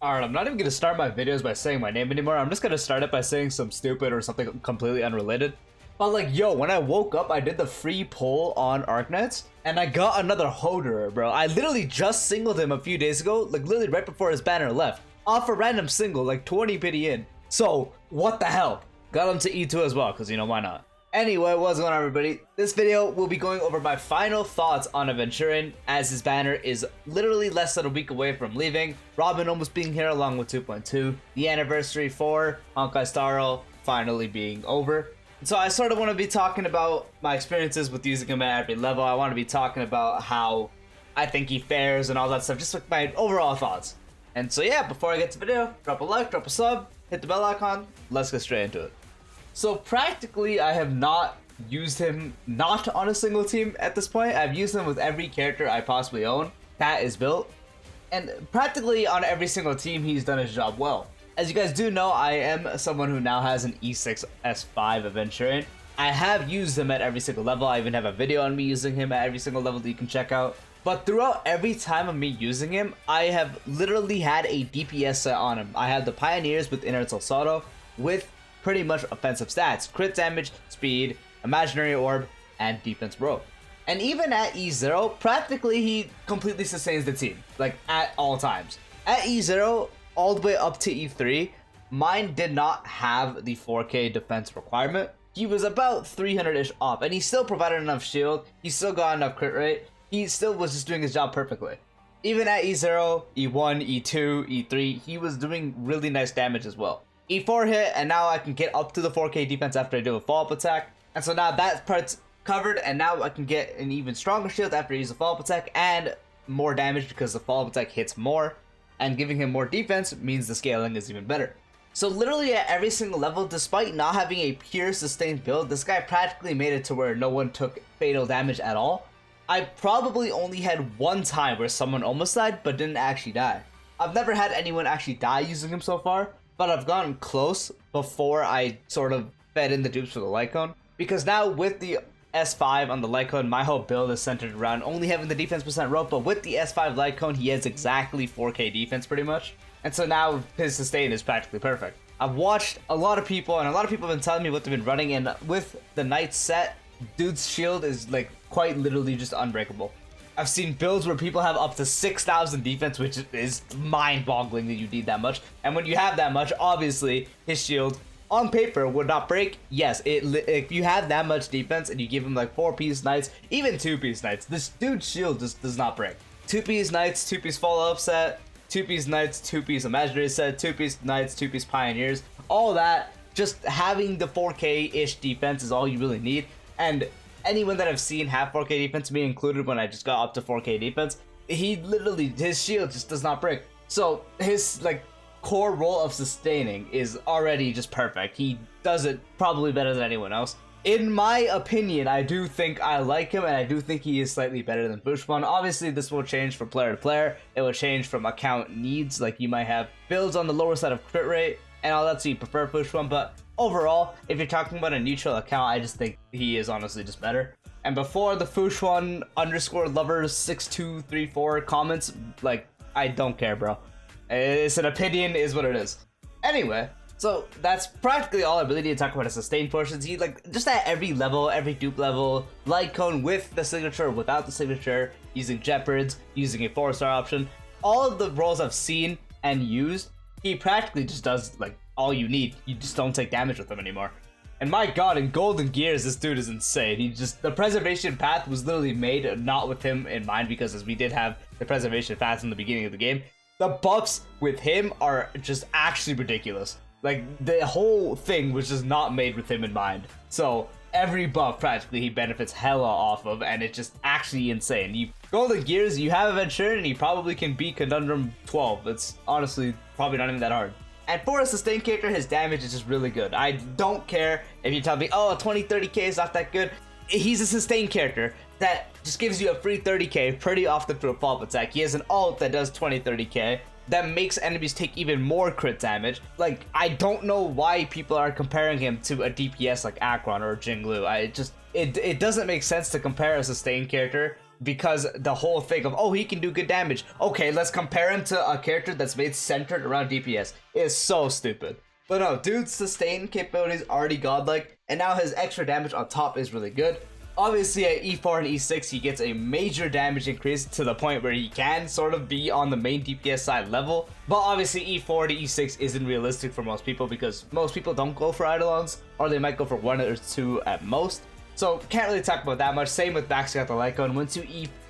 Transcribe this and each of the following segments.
Alright, I'm not even gonna start my videos by saying my name anymore. I'm just gonna start it by saying some stupid or something completely unrelated. But like, yo, when I woke up, I did the free poll on Arknights, and I got another Hoderer, bro. I literally just singled him a few days ago, like literally right before his banner left. Off a random single, like 20 pity in. So, what the hell? Got him to E2 as well, because you know, why not? Anyway, what's going on, everybody? This video will be going over my final thoughts on Aventurine, as his banner is literally less than a week away from leaving, Robin almost being here along with 2.2, the anniversary for Honkai Starro finally being over. So I sort of want to be talking about my experiences with using him at every level. I want to be talking about how I think he fares and all that stuff, just like my overall thoughts. And so yeah, before I get to the video, drop a like, drop a sub, hit the bell icon, let's get straight into it. So practically, I have not used him not on a single team at this point. I've used him with every character I possibly own that is built. And practically on every single team, he's done his job well. As you guys do know, I am someone who now has an E6 S5 Aventurine. I have used him at every single level. I even have a video on me using him at every single level that you can check out. But throughout every time of me using him, I have literally had a DPS set on him. I have the Pioneers with Inertial Salto with pretty much offensive stats: crit damage, speed, imaginary orb, and defense rope. And even at E0, practically he completely sustains the team, like at all times. At E0, all the way up to E3, mine did not have the 4K defense requirement. He was about 300-ish off, and he still provided enough shield, he still got enough crit rate, he still was just doing his job perfectly. Even at E0, E1, E2, E3, he was doing really nice damage as well. E4 hit, and now I can get up to the 4K defense after I do a follow-up attack. And so now that part's covered, and now I can get an even stronger shield after I use a follow-up attack, and more damage because the follow-up attack hits more. And giving him more defense means the scaling is even better. So literally at every single level, despite not having a pure sustained build, this guy practically made it to where no one took fatal damage at all. I probably only had one time where someone almost died, but didn't actually die. I've never had anyone actually die using him so far, but I've gotten close before I sort of fed in the dupes for the Lycone. Because now with the S5 on the Lycone, my whole build is centered around only having the defense percent rope, but with the S5 Lycone, he has exactly 4K defense pretty much. And so now his sustain is practically perfect. I've watched a lot of people, and a lot of people have been telling me what they've been running, and with the Knight set, dude's shield is like quite literally just unbreakable. I've seen builds where people have up to 6,000 defense, which is mind-boggling that you need that much. And when you have that much, obviously, his shield, on paper, would not break. Yes, if you have that much defense and you give him like 4-piece Knights, even 2-piece Knights, this dude's shield just does not break. 2-piece Knights, 2-piece follow-up set, 2-piece Knights, 2-piece imaginary set, 2-piece Knights, 2-piece Pioneers, all that, just having the 4K-ish defense is all you really need. And anyone that I've seen have 4K defense, me included when I just got up to 4K defense, he literally, his shield just does not break. So his like core role of sustaining is already just perfect. He does it probably better than anyone else. In my opinion, I do think I like him, and I do think he is slightly better than Bushman. Obviously, this will change from player to player. It will change from account needs, like you might have builds on the lower side of crit rate and all that, so you prefer Bushman, but overall, if you're talking about a neutral account, I just think he is honestly just better. And before the Fushwan _lovers 6234 comments, like, I don't care, bro. It's an opinion, is what it is. Anyway, so that's practically all I really need to talk about his sustain portions. He, like, just at every level, every dupe level, Lycone with the signature, without the signature, using Jeopards, using a 4-star option, all of the roles I've seen and used, he practically just does, like, all you need. You just don't take damage with him anymore. And my god, in Golden Gears, this dude is insane. He just, the preservation path was literally made not with him in mind, because as we did have the preservation path in the beginning of the game, the buffs with him are just actually ridiculous. Like, the whole thing was just not made with him in mind. So every buff practically he benefits hella off of, and it's just actually insane. You Golden Gears, you have Aventurine, and you probably can beat Conundrum 12. It's honestly probably not even that hard. And for a sustained character, his damage is just really good. I don't care if you tell me, oh, 20-30k is not that good. He's a sustained character that just gives you a free 30k pretty often through a follow-up attack. He has an ult that does 20-30k that makes enemies take even more crit damage. Like, I don't know why people are comparing him to a DPS like Acheron or Jinglu. It doesn't make sense to compare a sustained character because the whole thing of, oh, he can do good damage. Okay, let's compare him to a character that's made centered around DPS is so stupid. But no, dude's sustain capabilities already godlike, and now his extra damage on top is really good. Obviously at E4 and E6 he gets a major damage increase to the point where he can sort of be on the main DPS side level, but obviously E4 to E6 isn't realistic for most people because most people don't go for Eidolons, or they might go for 1 or 2 at most. So can't really talk about that much. Same with maxing out the Lycon. Once you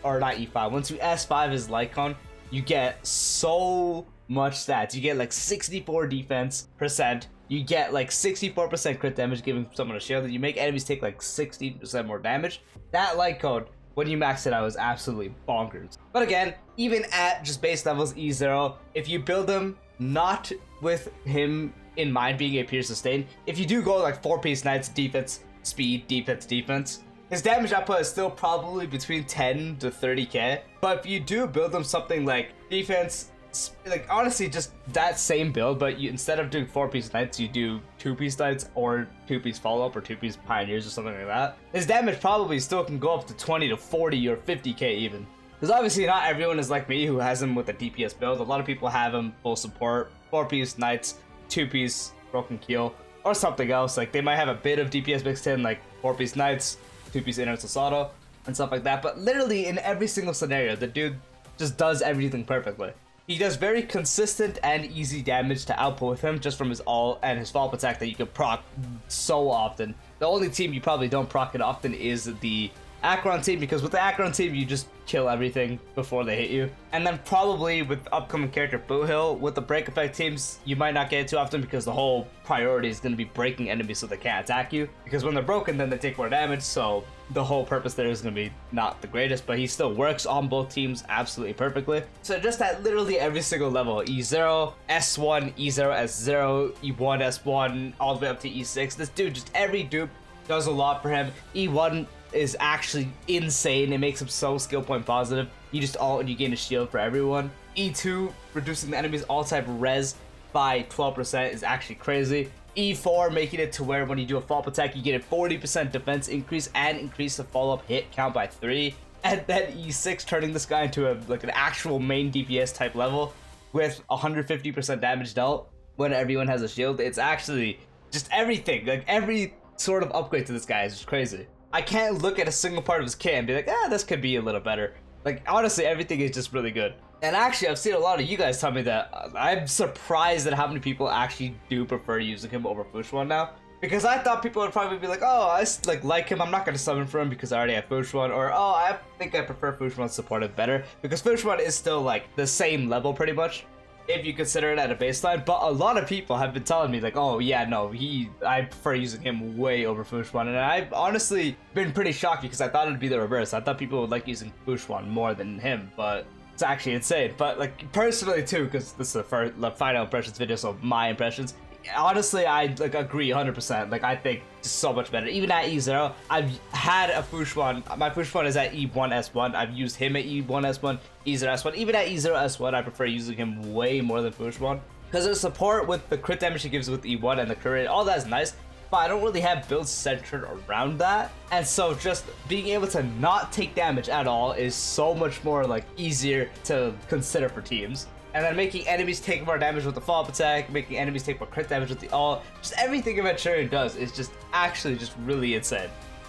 once you S5 his Lycon, you get so much stats. You get like 64 defense percent. You get like 64% crit damage giving someone a shield, and you make enemies take like 60% more damage. That light code, when you max it out, is absolutely bonkers. But again, even at just base levels E0, if you build him not with him in mind being a pure sustain, if you do go like 4-piece knights, defense, speed, defense, his damage output is still probably between 10 to 30k. But if you do build him something like defense, like honestly just that same build, but you, instead of doing 4-piece knights, you do 2-piece knights or 2-piece follow-up or 2-piece pioneers or something like that, his damage probably still can go up to 20 to 40 or 50k even. Because obviously not everyone is like me who has him with a DPS build. A lot of people have him full support, 4-piece knights, 2-piece broken keel, or something else. Like they might have a bit of DPS mixed in, like 4-piece knights, 2-piece Inner Sasato, and stuff like that. But literally in every single scenario, the dude just does everything perfectly. He does very consistent and easy damage to output with him just from his ult and his follow-up attack that you can proc so often. The only team you probably don't proc it often is the Acheron team, because with the Acheron team you just kill everything before they hit you. And then probably with upcoming character BOOTHILL, with the break effect teams, you might not get it too often because the whole priority is going to be breaking enemies so they can't attack you. Because when they're broken, then they take more damage, so the whole purpose there is going to be not the greatest, but he still works on both teams absolutely perfectly. So just at literally every single level, E0, S1, E0, S0, E1, S1, all the way up to E6, this dude, just every dupe does a lot for him. E1 is actually insane. It makes him so skill point positive. You just ult and you gain a shield for everyone. E2, reducing the enemy's all type res by 12% is actually crazy. E4, making it to where when you do a follow-up attack, you get a 40% defense increase and increase the follow-up hit count by 3. And then E6, turning this guy into like an actual main DPS type level with 150% damage dealt when everyone has a shield. It's actually just everything. Like every sort of upgrade to this guy is just crazy. I can't look at a single part of his kit and be like, this could be a little better. Like honestly, everything is just really good. And actually, I've seen a lot of you guys tell me that I'm surprised at how many people actually do prefer using him over Fushuan now. Because I thought people would probably be like, oh, I like him, I'm not going to summon for him because I already have Fushuan. Or, oh, I think I prefer Fushuan supported better. Because Fushuan is still like the same level pretty much, if you consider it at a baseline. But a lot of people have been telling me like, oh yeah, no, I prefer using him way over Fushuan. And I've honestly been pretty shocked because I thought it'd be the reverse. I thought people would like using Fushuan more than him, but it's actually insane. But like personally too, because this is the first final impressions video, so my impressions, honestly I like agree 100%. Like I think it's so much better. Even at E0, I've had a Fushuan. My Fushuan is at E1 S1. I've used him at E1 S1, E0 S1. Even at E0 S1, I prefer using him way more than Fushuan because of support with the crit damage he gives with E1 and the crit rate. All that's nice, but I don't really have builds centered around that. And so just being able to not take damage at all is so much more like easier to consider for teams. And then making enemies take more damage with the follow-up attack, making enemies take more crit damage with the ult, just everything Aventurine does is just actually just really insane.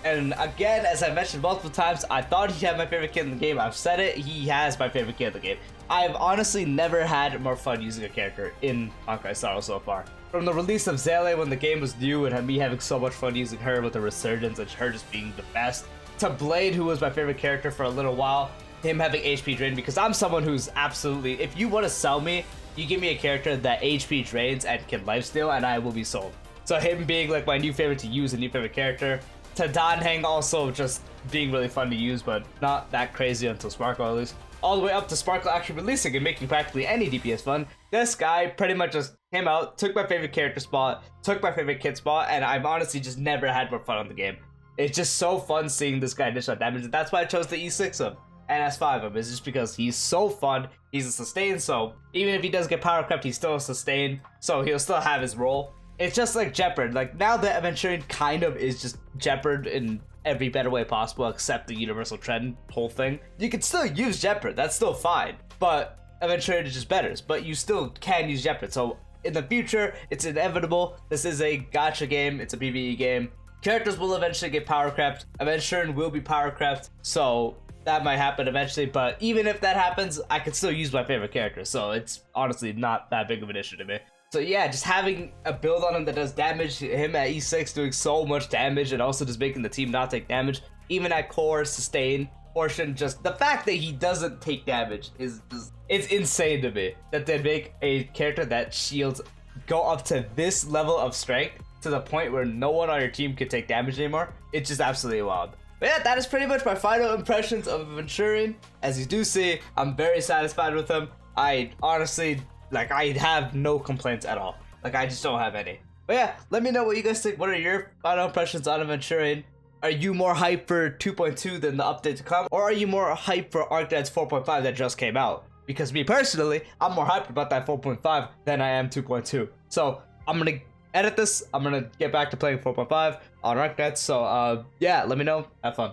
And again, as I mentioned multiple times, I thought he had my favorite kit in the game. I've said it, he has my favorite kit in the game. I've honestly never had more fun using a character in Honkai Star so far. From the release of Zele when the game was new and me having so much fun using her with the resurgence and her just being the best, to Blade, who was my favorite character for a little while, him having HP drain, because I'm someone who's absolutely, if you want to sell me, you give me a character that HP drains and can lifesteal and I will be sold. So him being like my new favorite to use, a new favorite character. To Danheng also just being really fun to use, but not that crazy until Sparkle at least. All the way up to Sparkle actually releasing and making practically any DPS fun. This guy pretty much just came out, took my favorite character spot, took my favorite kit spot, and I've honestly just never had more fun on the game. It's just so fun seeing this guy dish out damage, and that's why I chose the E6 him and S5 him, is just because he's so fun. He's a sustain, so even if he does get power crept, he's still a sustain, so he'll still have his role. It's just like Jeopard. Like now that Aventurine kind of is just Jeopard in every better way possible except the universal trend whole thing. You can still use Jeopard, that's still fine, but Aventurine is just better, but you still can use Jeopard. So in the future, it's inevitable. This is a gacha game, it's a PvE game. Characters will eventually get power crept. Aventurine will be power crept, so that might happen eventually, but even if that happens, I can still use my favorite character, so it's honestly not that big of an issue to me. So yeah, just having a build on him that does damage, him at E6 doing so much damage and also just making the team not take damage, even at core, sustain portion, just the fact that he doesn't take damage is just, it's insane to me that they make a character that shields go up to this level of strength to the point where no one on your team can take damage anymore. It's just absolutely wild. But yeah, that is pretty much my final impressions of Aventurine. As you do see, I'm very satisfied with him. I honestly, like, I have no complaints at all. Like, I just don't have any. But yeah, let me know what you guys think. What are your final impressions on Aventurine? Are you more hyped for 2.2 than the update to come? Or are you more hyped for ArcDance 4.5 that just came out? Because me personally, I'm more hyped about that 4.5 than I am 2.2. So I'm gonna edit this. I'm gonna get back to playing 4.5 on ArcDance. So yeah, let me know. Have fun.